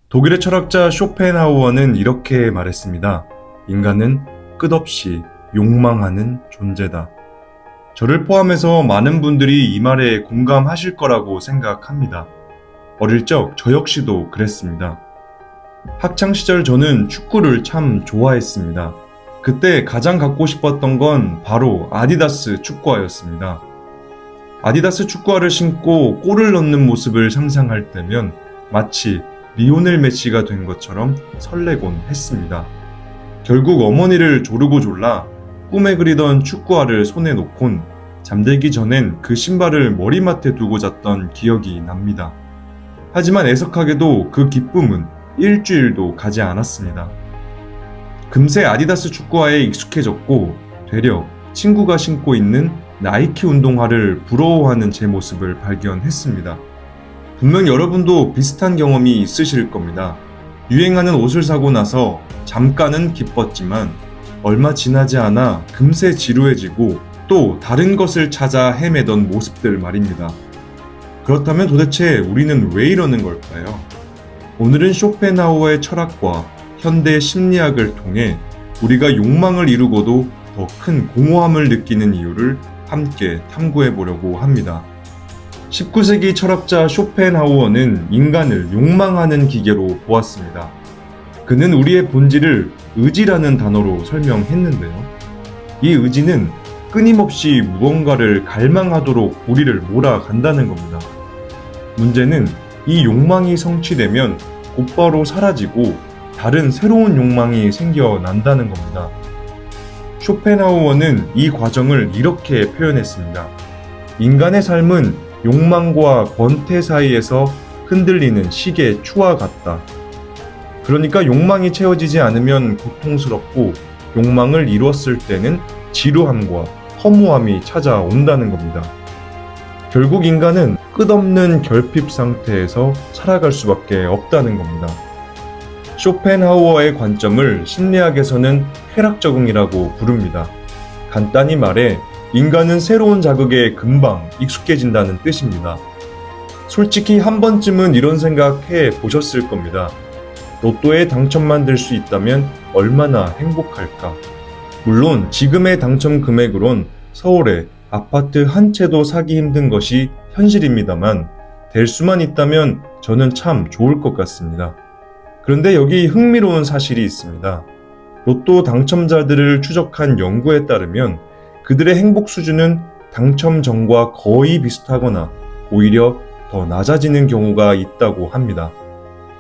독일의 철학자 쇼펜하우어는 이렇게 말했습니다. 인간은 끝없이 욕망하는 존재다. 저를 포함해서 많은 분들이 이 말에 공감하실 거라고 생각합니다. 어릴 적 저 역시도 그랬습니다. 학창시절 저는 축구를 참 좋아했습니다. 그때 가장 갖고 싶었던 건 바로 아디다스 축구화였습니다. 아디다스 축구화를 신고 골을 넣는 모습을 상상할 때면 마치 리오넬 메시가 된 것처럼 설레곤 했습니다. 결국 어머니를 조르고 졸라 꿈에 그리던 축구화를 손에 놓곤 잠들기 전엔 그 신발을 머리맡에 두고 잤던 기억이 납니다. 하지만 애석하게도 그 기쁨은 일주일도 가지 않았습니다. 금세 아디다스 축구화에 익숙해졌고 되려 친구가 신고 있는 나이키 운동화를 부러워하는 제 모습을 발견했습니다. 분명 여러분도 비슷한 경험이 있으실 겁니다. 유행하는 옷을 사고 나서 잠깐은 기뻤지만 얼마 지나지 않아 금세 지루해지고 또 다른 것을 찾아 헤매던 모습들 말입니다. 그렇다면 도대체 우리는 왜 이러는 걸까요? 오늘은 쇼펜하우어의 철학과 현대 심리학을 통해 우리가 욕망을 이루고도 더 큰 공허함을 느끼는 이유를 함께 탐구해 보려고 합니다. 19세기 철학자 쇼펜하우어는 인간을 욕망하는 기계로 보았습니다. 그는 우리의 본질을 의지라는 단어로 설명했는데요. 이 의지는 끊임없이 무언가를 갈망하도록 우리를 몰아간다는 겁니다. 문제는 이 욕망이 성취되면 곧바로 사라지고 다른 새로운 욕망이 생겨난다는 겁니다. 쇼펜하우어는 이 과정을 이렇게 표현했습니다. 인간의 삶은 욕망과 권태 사이에서 흔들리는 시계 추와 같다. 그러니까 욕망이 채워지지 않으면 고통스럽고 욕망을 이뤘을 때는 지루함과 허무함이 찾아온다는 겁니다. 결국 인간은 끝없는 결핍 상태에서 살아갈 수밖에 없다는 겁니다. 쇼펜하우어의 관점을 심리학에서는 쾌락 적응이라고 부릅니다. 간단히 말해 인간은 새로운 자극에 금방 익숙해진다는 뜻입니다. 솔직히 한 번쯤은 이런 생각해 보셨을 겁니다. 로또에 당첨만 될 수 있다면 얼마나 행복할까? 물론 지금의 당첨 금액으론 서울에 아파트 한 채도 사기 힘든 것이 현실입니다만 될 수만 있다면 저는 참 좋을 것 같습니다. 그런데 여기 흥미로운 사실이 있습니다. 로또 당첨자들을 추적한 연구에 따르면 그들의 행복 수준은 당첨 전과 거의 비슷하거나 오히려 더 낮아지는 경우가 있다고 합니다.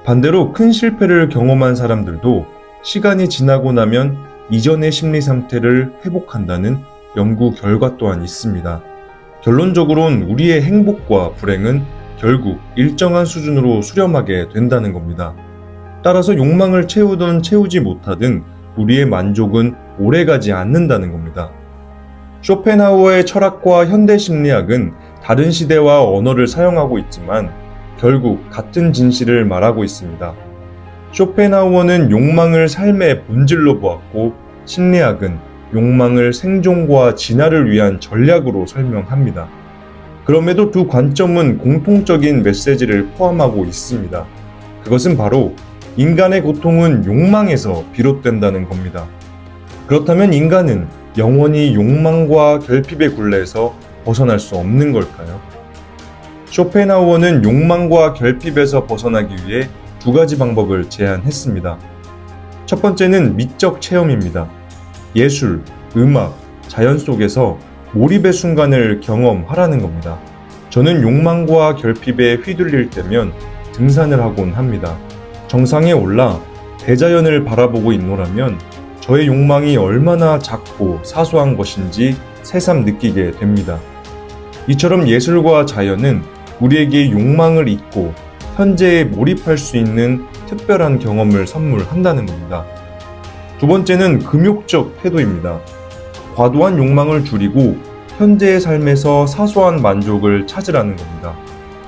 반대로 큰 실패를 경험한 사람들도 시간이 지나고 나면 이전의 심리 상태를 회복한다는 연구 결과 또한 있습니다. 결론적으로는 우리의 행복과 불행은 결국 일정한 수준으로 수렴하게 된다는 겁니다. 따라서 욕망을 채우든 채우지 못하든 우리의 만족은 오래가지 않는다는 겁니다. 쇼펜하우어의 철학과 현대 심리학은 다른 시대와 언어를 사용하고 있지만 결국 같은 진실을 말하고 있습니다. 쇼펜하우어는 욕망을 삶의 본질로 보았고 심리학은 욕망을 생존과 진화를 위한 전략으로 설명합니다. 그럼에도 두 관점은 공통적인 메시지를 포함하고 있습니다. 그것은 바로 인간의 고통은 욕망에서 비롯된다는 겁니다. 그렇다면 인간은 영원히 욕망과 결핍의 굴레에서 벗어날 수 없는 걸까요? 쇼펜하우어는 욕망과 결핍에서 벗어나기 위해 두 가지 방법을 제안했습니다. 첫 번째는 미적 체험입니다. 예술, 음악, 자연 속에서 몰입의 순간을 경험하라는 겁니다. 저는 욕망과 결핍에 휘둘릴 때면 등산을 하곤 합니다. 정상에 올라 대자연을 바라보고 있노라면 저의 욕망이 얼마나 작고 사소한 것인지 새삼 느끼게 됩니다. 이처럼 예술과 자연은 우리에게 욕망을 잊고 현재에 몰입할 수 있는 특별한 경험을 선물한다는 겁니다. 두 번째는 금욕적 태도입니다. 과도한 욕망을 줄이고 현재의 삶에서 사소한 만족을 찾으라는 겁니다.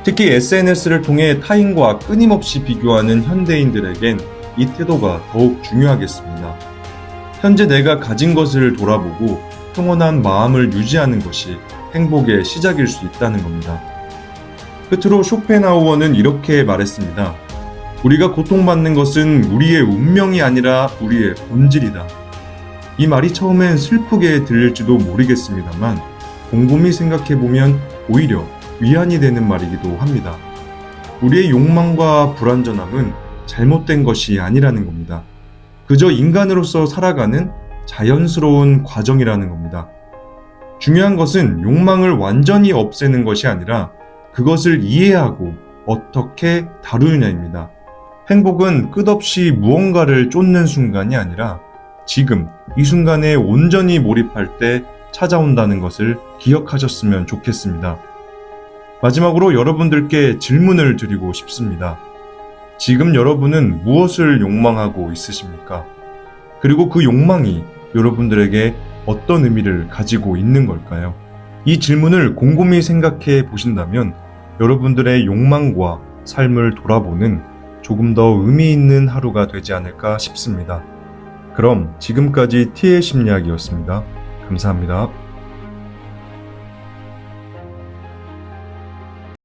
특히 SNS를 통해 타인과 끊임없이 비교하는 현대인들에겐 이 태도가 더욱 중요하겠습니다. 현재 내가 가진 것을 돌아보고 평온한 마음을 유지하는 것이 행복의 시작일 수 있다는 겁니다. 끝으로 쇼펜하우어는 이렇게 말했습니다. 우리가 고통받는 것은 우리의 운명이 아니라 우리의 본질이다. 이 말이 처음엔 슬프게 들릴지도 모르겠습니다만 곰곰이 생각해보면 오히려 위안이 되는 말이기도 합니다. 우리의 욕망과 불완전함은 잘못된 것이 아니라는 겁니다. 그저 인간으로서 살아가는 자연스러운 과정이라는 겁니다. 중요한 것은 욕망을 완전히 없애는 것이 아니라 그것을 이해하고 어떻게 다루느냐입니다. 행복은 끝없이 무언가를 쫓는 순간이 아니라 지금 이 순간에 온전히 몰입할 때 찾아온다는 것을 기억하셨으면 좋겠습니다. 마지막으로 여러분들께 질문을 드리고 싶습니다. 지금 여러분은 무엇을 욕망하고 있으십니까? 그리고 그 욕망이 여러분들에게 어떤 의미를 가지고 있는 걸까요? 이 질문을 곰곰이 생각해 보신다면 여러분들의 욕망과 삶을 돌아보는 조금 더 의미 있는 하루가 되지 않을까 싶습니다. 그럼 지금까지 티의 심리학이었습니다. 감사합니다.